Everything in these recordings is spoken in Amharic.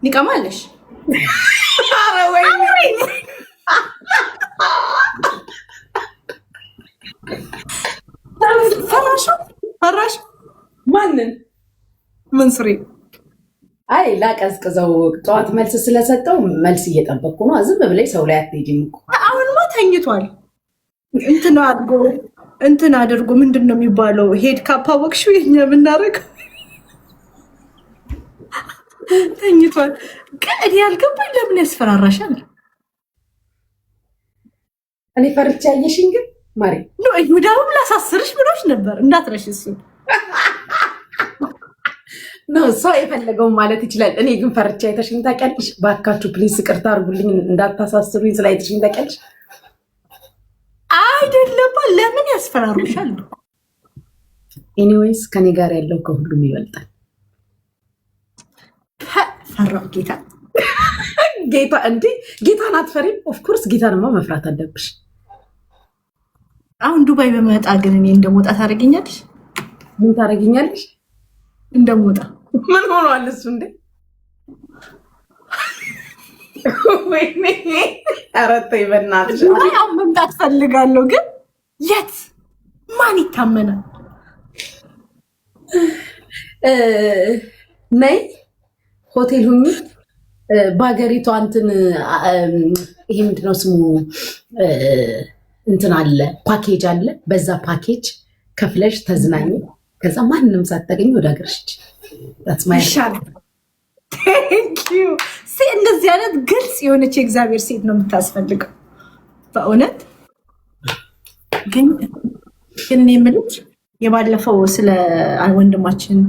ኒቃማለሽ ኧረ ወይ ፈራሽ ማንን መንሱሪ አይ ላቀዝቅዘው ጠዋት መልስ ስለሰጠው መልስ እየጠበቅኩ ነው። ዝም ብለሽ ሰው ላይ አትሄጂም እኮ አሁንማ ተኝቷል። እንትን አድርጎ ምንድን ነው የሚባለው? ሄድ ካፓወቅሽው የኛ የምናደርገው ተኝቷል። ግን እኔ ያልገባኝ ለምን ያስፈራራሻል? እኔ ፈርቻ ያየሽኝ ግን ማሪ ይሁዳውም ላሳስርሽ ብሎሽ ነበር እንዳትረሽ እሱ ነው ሰው የፈለገውን ማለት ይችላል። እኔ ግን ፈርቻ አይተሽኝ ታውቂያለሽ? ባካችሁ ፕሊዝ ይቅርታ አድርጉልኝ እንዳታሳስሩኝ ስላይተሽኝ ታውቂያለሽ? አይደለም ለምን ያስፈራሩሻል? ኤኒዌይስ ከኔ ጋር ያለው ከሁሉም ይበልጣል። ፈራው ጌታ ጌታ እንዴ ጌታን አትፈሪም? ኦፍኮርስ ጌታንማ መፍራት አለብሽ። አሁን ዱባይ በመጣ ግን እኔ እንደሞጣ ታደርጊኛለሽ? ምን ታደርጊኛለሽ? እንደሞጣ ምን ሆኗል እሱ እንዴ? ወይኔ ኧረ ተይ በእናትሽ። አሁን መምጣት ፈልጋለሁ ግን የት ማን ይታመናል? ነይ ሆቴል ሁኚ በሀገሪቷ እንትን ይሄ ምንድነው ስሙ እንትን አለ ፓኬጅ አለ። በዛ ፓኬጅ ከፍለሽ ተዝናኝ። ከዛ ማንንም ሳታገኝ ወደ ሀገርሽ ይሻላል። እንደዚህ አይነት ግልጽ የሆነች የእግዚአብሔር ሴት ነው የምታስፈልገው በእውነት። ግን እኔ የምልሽ የባለፈው ስለ ወንድማችን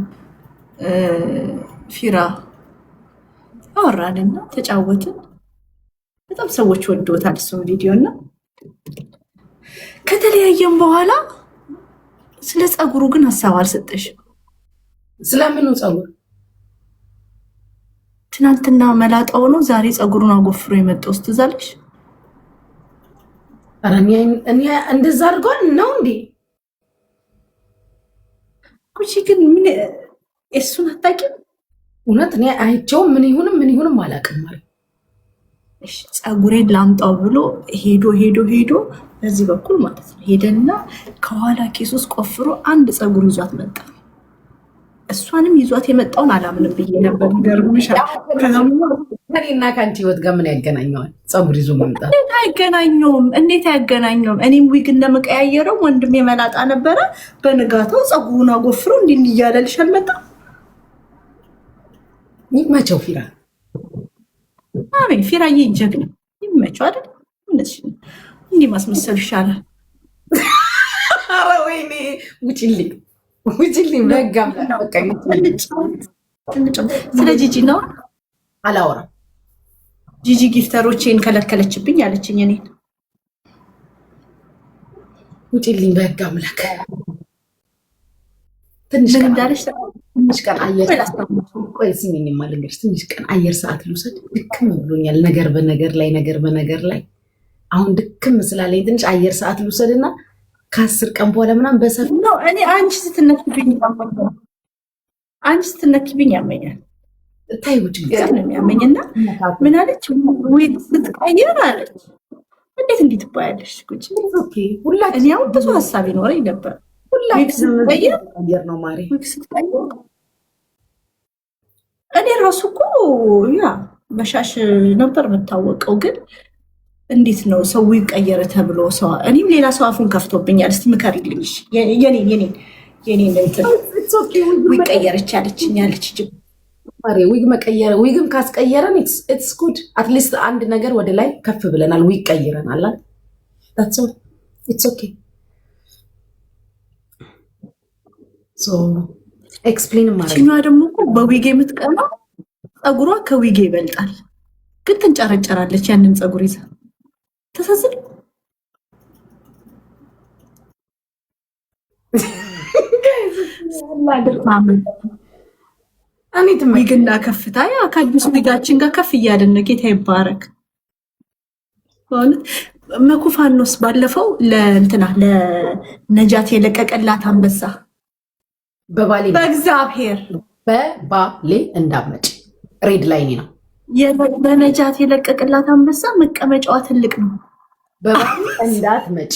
ፊራ አወራንና ተጫወትን። በጣም ሰዎች ወደውታል እሱን ቪዲዮ እና ከተለያየም በኋላ ስለ ፀጉሩ ግን ሀሳብ አልሰጠሽም። ስለምኑ ፀጉር? ትናንትና መላጣው ነው ዛሬ ፀጉሩን አጎፍሮ የመጣው ስትዛለሽ። ኧረ እኔ እንደዛ አድርጓል ነው እንዴ? ኩቺ ግን ምን እሱን አታውቂም? እውነት እኔ አይቼው ምን ይሁንም አላውቅም ማለት እሺ። ፀጉሬን ላምጣው ብሎ ሄዶ በዚህ በኩል ማለት ነው ሄደና ከኋላ ኬስ ውስጥ ቆፍሮ አንድ ፀጉር ይዟት መጣ። እሷንም ይዟት የመጣውን አላምንም ብዬ ነበር። ገርምሻል። ከእኔና ከአንቺ ህይወት ጋር ምን ያገናኘዋል ፀጉር ይዞ መምጣት? እንዴት አይገናኘውም? እኔም ዊግ እንደመቀያየረው ወንድሜ መላጣ ነበረ። በንጋታው ፀጉሩን አጎፍሮ እንዲህ እያለልሽ አልመጣም? ይመቸው ፊራ። አሜን። ፊራዬ ጀግና ይመቸው አይደል? እንዲህ ማስመሰል ይሻላል። ኧረ ወይኔ ውጭልኝ በጋም ስለ ጂጂ ነው አላወራም። ጂጂ ጊፍተሮቼን ከለከለችብኝ አለችኝ። እኔን ውጭልኝ በህግ አምላክ። ትንሽ ቀን አየር ሰዓት ልውሰድ። ድክም ብሎኛል። ነገር በነገር ላይ አሁን ድክም ስላለኝ ትንሽ አየር ሰዓት ልውሰድና ከ10 ቀን በኋላ ምናምን በሰፍ ነው። እኔ አንቺ ስትነኪብኝ ያመኛል። ታይ ውጭ ነው የሚያመኝና ምን አለች? ዊግ ስትቀይር አለች። እንዴት እንዲህ ትባያለሽ? ቁጭ እኔ አሁን ብዙ ሀሳብ ይኖረኝ ነበር። ስትቀይር ነው ማሪ ስትቀይር እኔ ራሱ እኮ ያ በሻሽ ነበር የምታወቀው። ግን እንዴት ነው ሰው ይቀየረ ተብሎ ሰው እኔም ሌላ ሰው አፉን ከፍቶብኛል። እስቲ ምከሪልኝ። የኔን እንትን ዊግ ቀየረች አለችኝ ያለች ማሪ ዊግ መቀየረ ዊግም ካስቀየረን ኢትስ ጉድ አትሊስት አንድ ነገር ወደ ላይ ከፍ ብለናል። ዊግ ቀይረናል። that's all it's okay so explain ማሪ እኛ ደግሞ እኮ በዊግ የምትቀናው ፀጉሯ ከዊግ ይበልጣል። ግን ትንጨረጨራለች ያንን ፀጉር ይዛ ተሳስል ዊግና ከፍታ ያ ከአዲስ ዊጋችን ጋር ከፍ እያለን ጌታ ይባረክ። መኩፋኖስ ባለፈው ለእንትና ለነጃት የለቀቀላት አንበሳ በባሌ በእግዚአብሔር በባሌ እንዳመጭ ሬድ ላይኔ ነው በነጃት የለቀቅላት አንበሳ መቀመጫዋ ትልቅ ነው። በባህል እንዳትመጪ